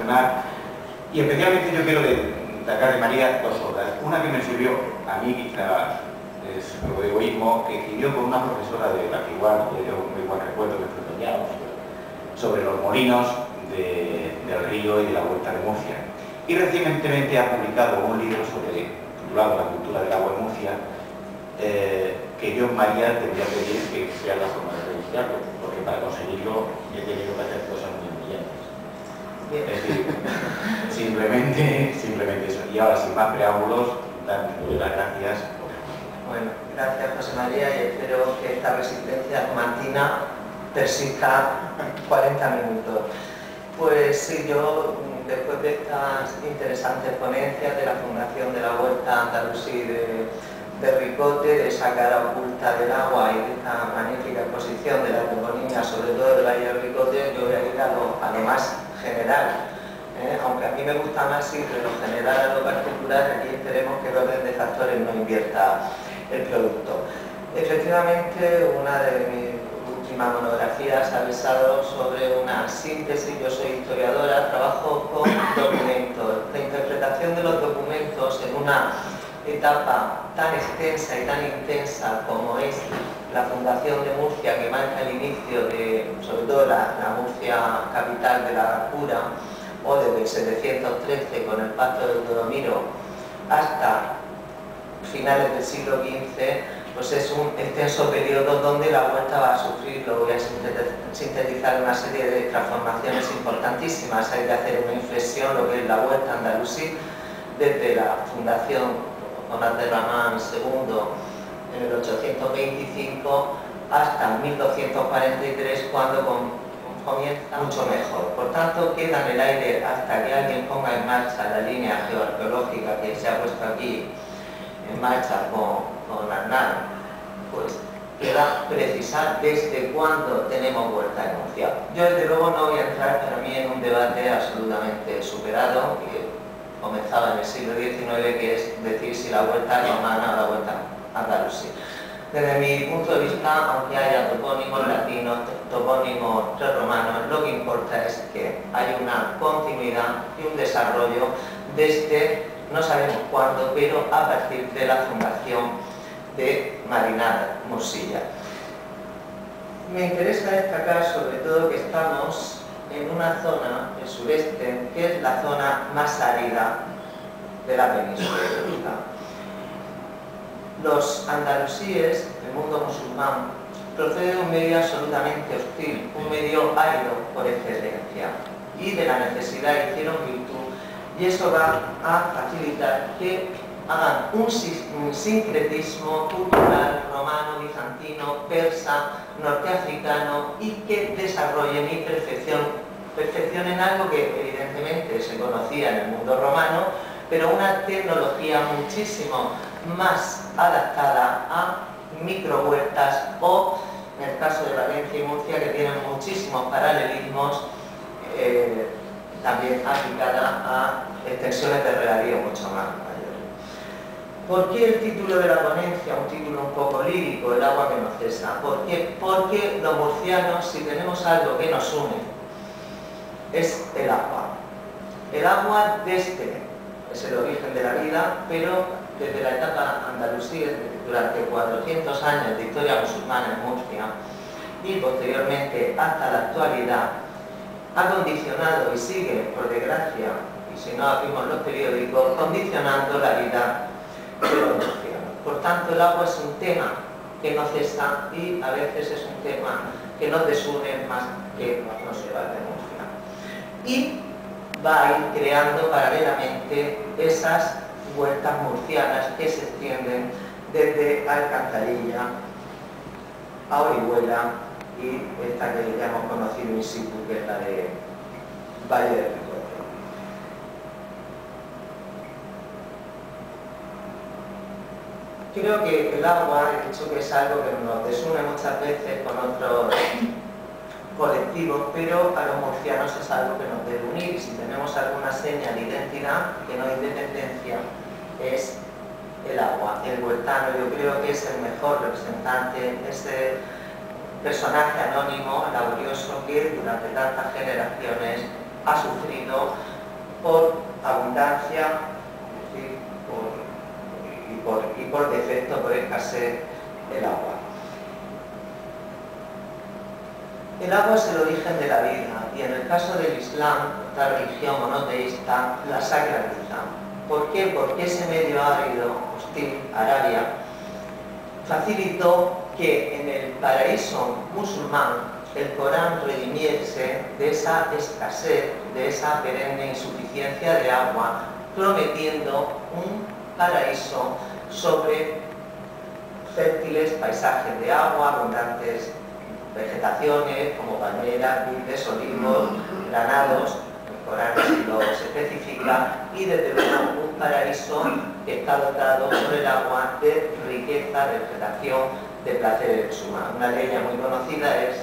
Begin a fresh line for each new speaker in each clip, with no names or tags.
reflexionar, y especialmente yo quiero destacar de María dos obras. Una que me sirvió, a mí quizá es algo de egoísmo, que escribió con una profesora de la que igual yo muy buen recuerdo, que fue Doña, sobre los molinos del río y de la Huerta de Murcia. Y recientemente ha publicado un libro titulado La cultura del agua en Murcia, que yo, María, tendría que pedir que sea la forma de registrarlo, porque para conseguirlo he tenido que hacer cosas muy brillantes. Es decir, simplemente eso. Y ahora, sin más preámbulos, darles las gracias.
Bueno, gracias José María, y espero que esta resistencia mantina persista 40 minutos. Pues sí, yo después de estas interesantes ponencias de la Fundación de la Huerta Andalusí de Ricote, de esa cara oculta del agua y de esta magnífica exposición de la toponimia, sobre todo del Valle del Ricote, yo voy a ir a lo más general. Aunque a mí me gusta más ir de lo general a lo particular, aquí esperemos que el orden de factores no invierta el producto. Efectivamente, una de mis últimas monografías ha versado sobre una síntesis. Yo soy historiadora, trabajo con documentos. La interpretación de los documentos en una etapa tan extensa y tan intensa como es la fundación de Murcia, que marca el inicio de, sobre todo la Murcia capital de la cura, o desde el 713 con el pacto de Teodomiro hasta finales del siglo XV, pues es un extenso periodo donde la Huerta va a sufrir, lo voy a sintetizar, una serie de transformaciones importantísimas. Hay que hacer una inflexión, lo que es la Huerta andalusí, desde la fundación con Abderramán II en el 825 hasta 1243, cuando comienza mucho mejor. Por tanto, queda en el aire hasta que alguien ponga en marcha la línea geoarqueológica que se ha puesto aquí en marcha con Arnal, pues queda precisar desde cuándo tenemos Huerta en Murcia. Yo desde luego no voy a entrar para mí en un debate absolutamente superado, que comenzaba en el siglo XIX, que es decir si la Huerta romana o la Huerta andalusí. Desde mi punto de vista, aunque haya topónimos latinos, topónimos prerromanos, lo que importa es que hay una continuidad y un desarrollo desde, no sabemos cuándo, pero a partir de la fundación de Marinar Murcia. Me interesa destacar sobre todo que estamos en una zona, el sureste, que es la zona más árida de la península ibérica. Los andalusíes, el mundo musulmán, procede de un medio absolutamente hostil, un medio árido por excelencia, y de la necesidad hicieron virtud, y eso va a facilitar que hagan un sincretismo cultural romano, bizantino, persa, norteafricano, y que desarrollen y perfeccionen algo que evidentemente se conocía en el mundo romano, pero una tecnología muchísimo más adaptada a microhuertas, o en el caso de Valencia y Murcia, que tienen muchísimos paralelismos, también aplicada a extensiones de regadío mucho más mayores. ¿Por qué el título de la ponencia, un título un poco lírico, El agua que no cesa? ¿Por qué? Porque los murcianos, si tenemos algo que nos une, es el agua. El agua desde, es el origen de la vida, pero desde la etapa andalusí, durante 400 años de historia musulmana en Murcia, y posteriormente hasta la actualidad, ha condicionado y sigue, por desgracia, y si no abrimos los periódicos, condicionando la vida de los murcianos. Por tanto, el agua es un tema que no cesa, y a veces es un tema que nos desune más que nos lleva de Murcia. Y va a ir creando paralelamente esas huertas murcianas que se extienden desde Alcantarilla a Orihuela, y esta que ya hemos conocido in situ, que es la de Valle del Ricote. Creo que el agua, he dicho que es algo que nos desune muchas veces con otros colectivos, pero a los murcianos es algo que nos debe unir, y si tenemos alguna seña de identidad que no es independencia, es el agua. El huertano, yo creo que es el mejor representante, ese personaje anónimo, laborioso, que durante tantas generaciones ha sufrido por abundancia, es decir, por defecto, por escasez, el agua. El agua es el origen de la vida y en el caso del Islam, esta religión monoteísta, la sacraliza. ¿Por qué? Porque ese medio árido, hostil, Arabia, facilitó que en el paraíso musulmán el Corán redimiese de esa escasez, de esa perenne insuficiencia de agua, prometiendo un paraíso sobre fértiles paisajes de agua, abundantes vegetaciones como palmeras, vides, olivos, granados. El Corán así lo especifica, y desde luego un paraíso que está dotado por el agua de riqueza, de vegetación, de placeres humanos. Una leña muy conocida es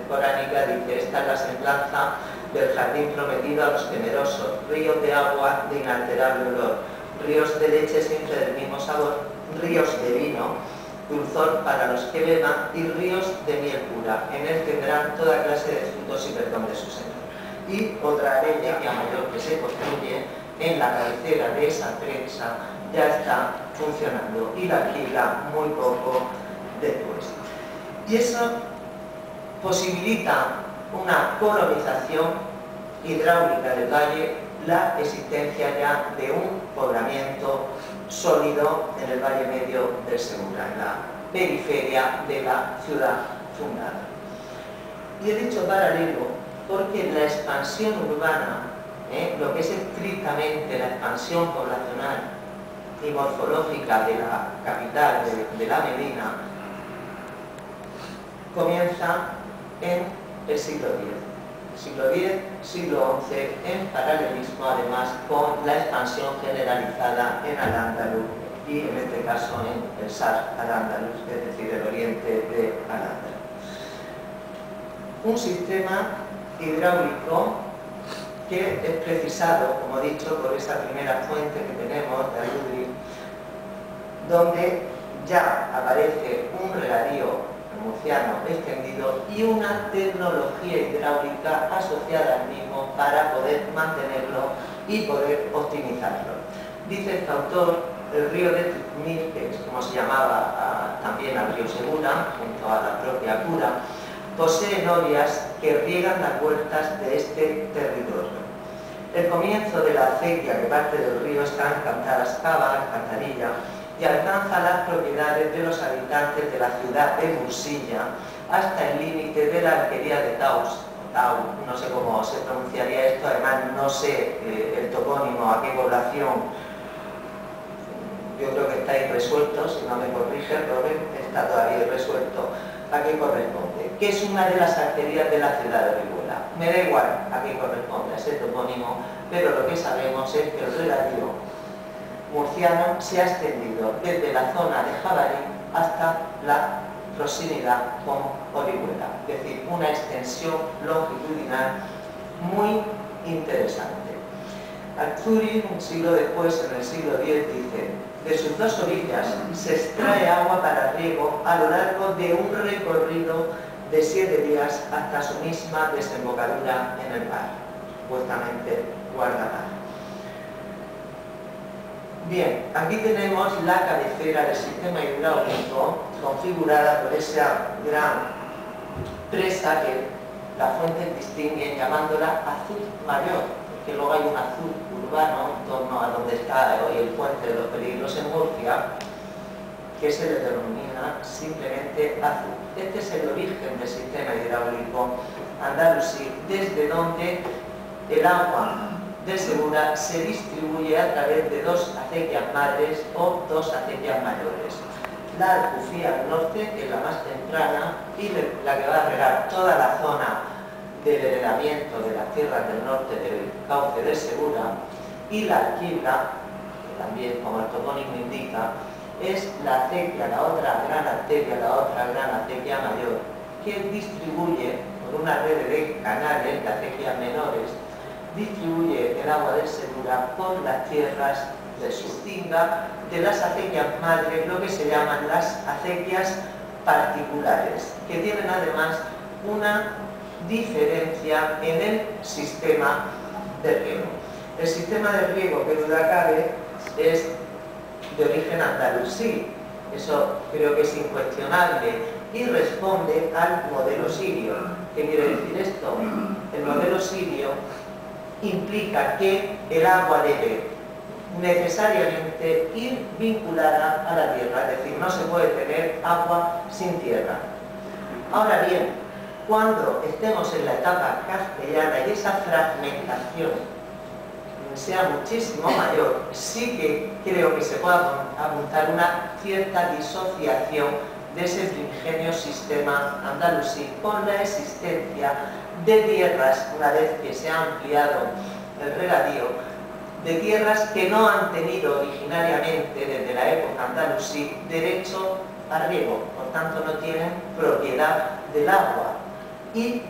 coránica, dice: esta es la semblanza del jardín prometido a los temerosos, ríos de agua de inalterable olor, ríos de leche siempre del mismo sabor, ríos de vino, dulzor para los que beban, y ríos de miel pura. En él tendrán toda clase de frutos y perdón de su Señor. Y otra leña mayor que se construye en la cabecera de esa prensa ya está funcionando y la alquila muy poco después. Y eso posibilita una colonización hidráulica del valle, la existencia ya de un poblamiento sólido en el valle medio del Segura, en la periferia de la ciudad fundada. Y he dicho paralelo porque la expansión urbana, lo que es estrictamente la expansión poblacional y morfológica de la capital de la Medina, comienza en el siglo X. Siglo X, siglo XI, en paralelismo además con la expansión generalizada en Al-Ándalus y en este caso en el Sharq al-Ándalus, es decir, el oriente de Al-Ándalus. Un sistema hidráulico que es precisado, como he dicho, por esa primera fuente que tenemos de Al-Udri, donde ya aparece un regadío murciano extendido y una tecnología hidráulica asociada al mismo para poder mantenerlo y poder optimizarlo. Dice este autor: el río de Tizmil, que es como se llamaba también al río Segura, junto a la propia Cura, posee norias que riegan las huertas de este territorio. El comienzo de la acequia que parte del río está en Cantarascaba, alcantarilla, y alcanza las propiedades de los habitantes de la ciudad de Bursilla hasta el límite de la alquería de Taus, no sé cómo se pronunciaría esto, además no sé el topónimo, a qué población, yo creo que está irresuelto, si no me corrige, Robert, está todavía irresuelto, a qué corresponde, que es una de las alquerías de la ciudad de Orihuela. Me da igual a qué corresponde ese topónimo, pero lo que sabemos es que el regadío murciano se ha extendido desde la zona de Jabalí hasta la proximidad con Orihuela, es decir, una extensión longitudinal muy interesante. Al-Zuri, un siglo después, en el siglo X, dice: de sus dos orillas se extrae agua para riego a lo largo de un recorrido de 7 días hasta su misma desembocadura en el mar, supuestamente Guardamar. Bien, aquí tenemos la cabecera del sistema hidráulico configurada por esa gran presa que las fuentes distinguen llamándola Azud Mayor, porque luego hay un Azud urbano en torno a donde está hoy el puente de los Peligros en Murcia, que se le denomina simplemente Azud. Este es el origen del sistema hidráulico andalusí, desde donde el agua del Segura se distribuye a través de 2 acequias madres o 2 acequias mayores. La Alcufía al norte, que es la más temprana y la que va a regar toda la zona del heredamiento de las tierras del norte del cauce del Segura, y la Alquibla, que también, como el topónimo indica, es la acequia, la otra gran arteria, la otra gran acequia mayor, que distribuye por una red de canales de acequias menores, distribuye el agua del Segura por las tierras del Sustinga, de las acequias madres, lo que se llaman las acequias particulares, que tienen además una diferencia en el sistema de riego. El sistema de riego que duda cabe es de origen andalusí, eso creo que es incuestionable, y responde al modelo sirio. ¿Qué quiere decir esto? El modelo sirio implica que el agua debe necesariamente ir vinculada a la tierra, es decir, no se puede tener agua sin tierra. Ahora bien, cuando estemos en la etapa castellana y esa fragmentación sea muchísimo mayor, sí que creo que se puede apuntar una cierta disociación de ese primigenio sistema andalusí con la existencia de tierras, una vez que se ha ampliado el regadío, de tierras que no han tenido originariamente desde la época andalusí derecho a riego, por tanto no tienen propiedad del agua, y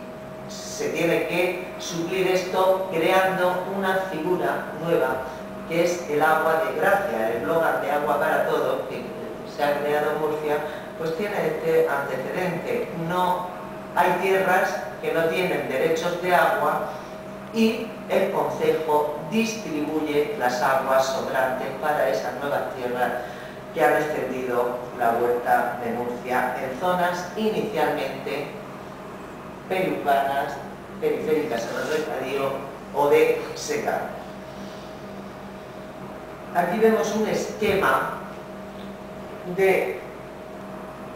se tiene que suplir esto creando una figura nueva que es el agua de gracia, el eslogan de agua para todo que se ha creado en Murcia, pues tiene este antecedente. No hay tierras que no tienen derechos de agua y el concejo distribuye las aguas sobrantes para esas nuevas tierras que han extendido la huerta de Murcia en zonas inicialmente periurbanas, periféricas en el regadío o de secano. Aquí vemos un esquema de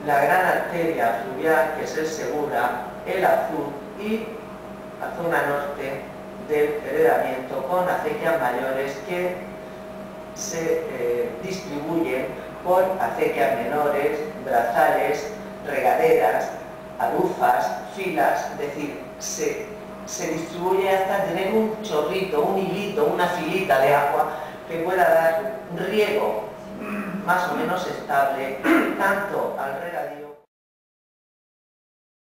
la gran arteria fluvial, que es el Segura, el azul, y la zona norte del heredamiento con acequias mayores que se distribuyen por acequias menores, brazales, regaderas, arufas, filas, es decir, se distribuye hasta tener un chorrito, un hilito, una filita de agua que pueda dar riego más o menos estable tanto al regadío